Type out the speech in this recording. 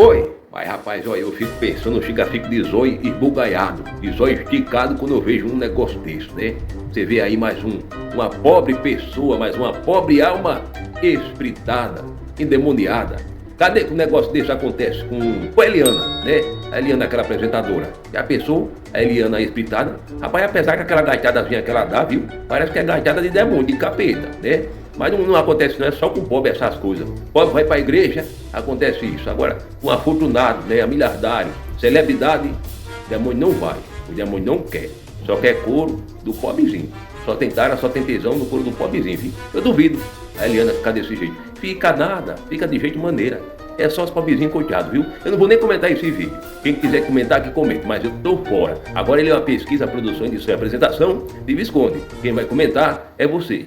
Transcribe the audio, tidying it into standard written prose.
Oi, mas rapaz, olha, eu fico pensando, fico de zóio esbugalhado, de zóio esticado quando eu vejo um negócio desse, né? Você vê aí uma pobre pessoa, mais uma pobre alma espritada, endemoniada. Cadê que um negócio desse acontece com a Eliana, né? A Eliana, aquela apresentadora. Já pensou? A Eliana espritada? Rapaz, apesar que aquela gaitadazinha que ela dá, viu? Parece que é gaitada de demônio, de capeta, né? Mas não acontece, não é só com o pobre essas coisas. O pobre vai para a igreja, acontece isso. Agora, com afortunado, né, a miliardário, celebridade, o demônio não vai. O demônio não quer. Só quer couro do pobrezinho. Só tem tara, só tem tesão no couro do pobrezinho, viu? Eu duvido a Eliana ficar desse jeito. Fica nada, fica de jeito maneira. É só os pobrezinhos coitados, viu? Eu não vou nem comentar esse vídeo. Quem quiser comentar, que comente, mas eu tô fora. Agora ele é uma pesquisa, produção, edição e apresentação de Visconde. Quem vai comentar é você.